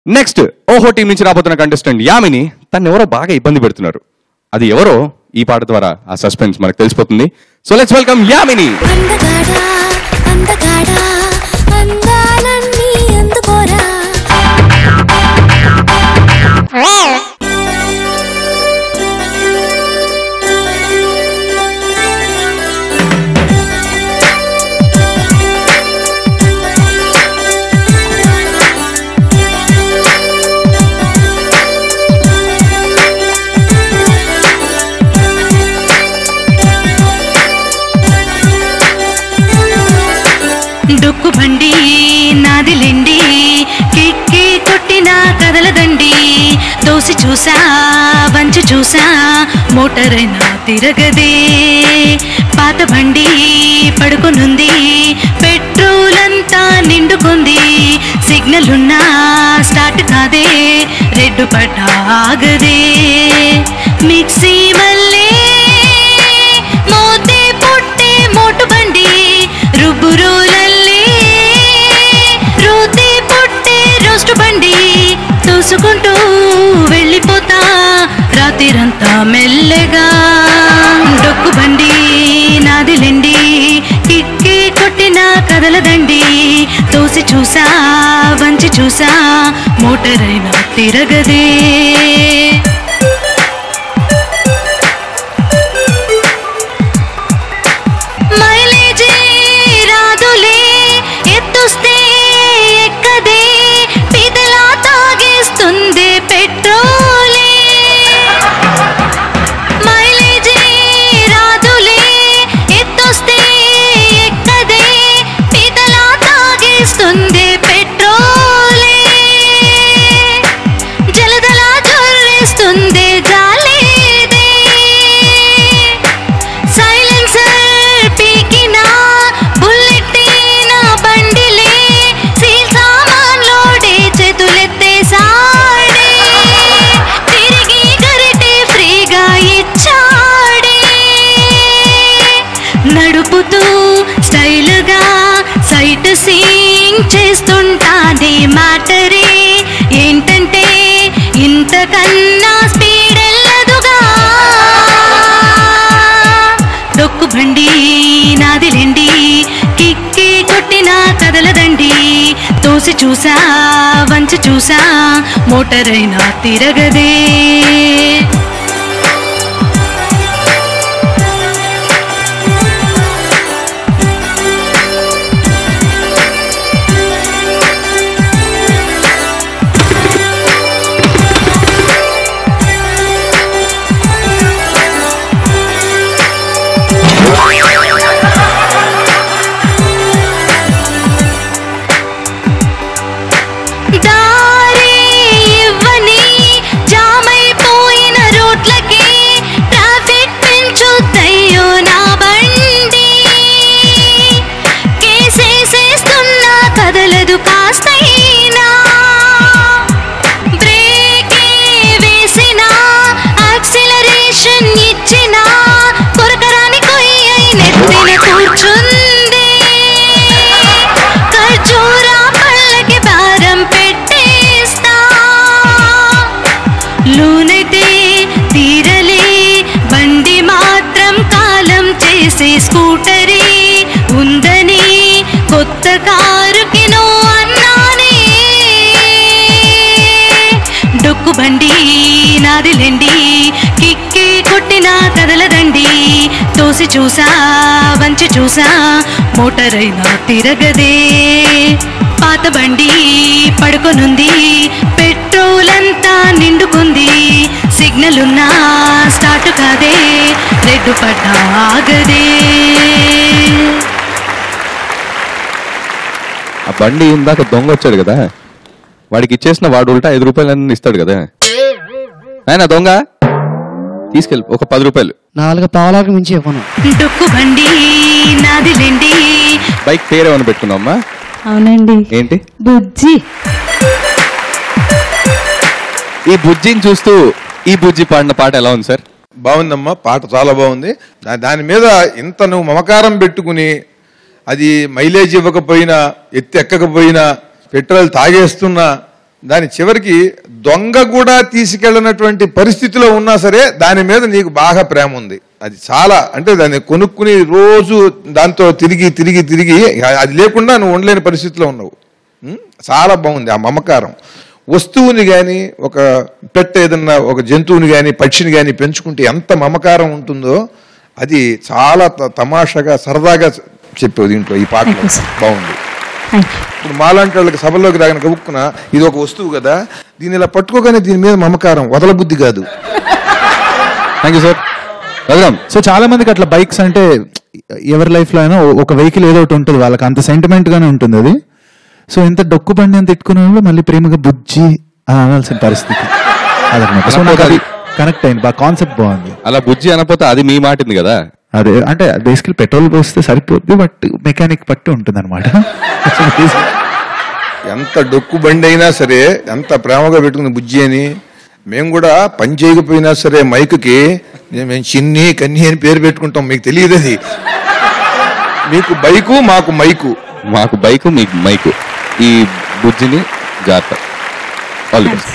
Next ఓహో team నుంచి రాబోతున్న కంటెస్టెంట్ యామిని తను ఎవరో బాగా ఇబ్బంది పెడుతున్నారు. అది ఎవరో ఈ పాట ద్వారా ఆ సస్పెన్స్ మనకు తెలిసిపోతుంది. So let's welcome Yamini. డొక్కు బండి నాదిలెండి కిక్కి కొట్టిన కదలదండి దోసి చూసా వంచి చూసా మోటారైనా తిరగదే పాత బండి పడుకొనుంది పెట్రోల్ అంతా నిండుకుంది సిగ్నల్ ఉన్నా స్టార్ట్ కాదే రెడ్ పట్ట ఆగదే మిక్సీ మల్లే మోతే పుట్టే మోటు బండి రుబ్బురోలల్లే రోతే పుట్టే రోస్టు బండి తోసుకుంటూ వెళ్ళిపోతా రాత్రిరంతా మెల్లగా డొక్కు బండి నాదిలెండి కిక్కి కొట్టిన కదలదండి తోసి చూసా వంచి చూసా మోటారైనా తిరగదే నడుపుతూ స్టైల్గా సైట్ సీయింగ్ చేస్తుంటాది మ్యాటరే ఏంటంటే ఇంతకన్నా స్పీడ్ వెళ్ళదుగా డొక్కు బండి నాదిలెండి కిక్కి కొట్టిన కదలదండి తోసి చూసా వంచి చూసా మోటారైనా తిరగదే స్కూటరీ ఉందని కొత్త కారుకి నో అన్నానే డొక్కు బండి నాదిలెండి కిక్కి కొట్టిన కదలదండి తోసి చూసా వంచి చూసా మోటారైనా తిరగదే పాత బండి పడుకొనుంది పెట్రోల్ అంతా నిండుకుంది సిగ్నల్ ఉన్నా స్టార్ట్ కాదే రెడ్ పట్ట ఆగదే ఆ బండి ఇందాక దొంగ వచ్చాడు కదా వాడికి ఇచ్చేసిన వాడు ఉల్టా 5 రూపాయలు ఇస్తాడు కదా ఆయన దొంగ తీసుకెళ్ళి ఒక 10 రూపాయలు 4 పావలాలకు మించి ఇవ్వను డొక్కు బండి నాదిలెండి బైక్ పేరేమని పెట్టుకున్నావమ్మా అవునండి ఏంటి బుజ్జి ఈ బుజ్జిని చూస్తూ ఈ బుజ్జి పాడిన పాట ఎలా ఉంది సార్ బాగుందమ్మా పాట చాలా బాగుంది దాని మీద ఇంత నువ్వు మమకారం పెట్టుకుని అది మైలేజ్ ఇవ్వకపోయినా ఎత్తి ఎక్కకపోయినా పెట్రోల్ తాగేస్తున్నా దాని చివరికి దొంగ కూడా తీసుకెళ్ళినటువంటి పరిస్థితిలో ఉన్నా సరే దాని మీద నీకు బాగా ప్రేమ ఉంది. అది చాలా, అంటే దాన్ని కొనుక్కుని రోజు దాంతో తిరిగి తిరిగి తిరిగి అది లేకుండా నువ్వు ఉండలేని పరిస్థితిలో ఉన్నావు. చాలా బాగుంది ఆ మమకారం. వస్తువుని కానీ, ఒక పెట్ ఏదన్నా ఒక జంతువుని కానీ, పక్షిని కానీ పెంచుకుంటే ఎంత మమకారం ఉంటుందో అది చాలా తమాషాగా సరదాగా చెప్పేది దీంట్లో ఈ పాటలో. బాగుంది. ఇప్పుడు మాలాంటి వాళ్ళకి సభలోకి రాగిన కబుక్కున ఇది ఒక వస్తువు కదా, దీన్ని ఇలా పట్టుకోగానే దీని మీద మమకారం, వదల బుద్ధి కాదు. Thank you sir. సో చాలా మందికి అట్లా బైక్స్ అంటే ఎవరి లైఫ్ లో అయినా ఒక వెహికల్ ఏదో ఒకటి ఉంటుంది, వాళ్ళకి అంత సెంటిమెంట్ గానే ఉంటుంది అది. సో ఇంత డొక్కు బండి అని తిట్టుకునే వాళ్ళు మళ్ళీ ప్రేమగా బుజ్జి అని అనాల్సిన పరిస్థితి అదనమాట. సో నాకు అది కనెక్ట్ అయింది, బాగా కాన్సెప్ట్ బాగుంది. అలా బుజ్జి అనపోతే అది మీ మాటింది కదా. అదే అంటే బేసికల్ పెట్రోల్ పోస్తే సరిపోద్ది, బట్ మెకానిక్ పట్టు ఉంటుంది అనమాట. ఎంత డొక్కు బండి అయినా సరే ఎంత ప్రేమగా పెట్టుకుంది బుజ్జి అని. మేము కూడా పని చేయకపోయినా సరే మైకుకి మేము చిన్ని కన్ని అని పేరు పెట్టుకుంటాం. మీకు తెలియదు అది. మీకు బైకు, మాకు మైకు. మాకు బైకు, మీకు మైకు. ఈ బుజ్జిని జాగ్రత్త. All the best.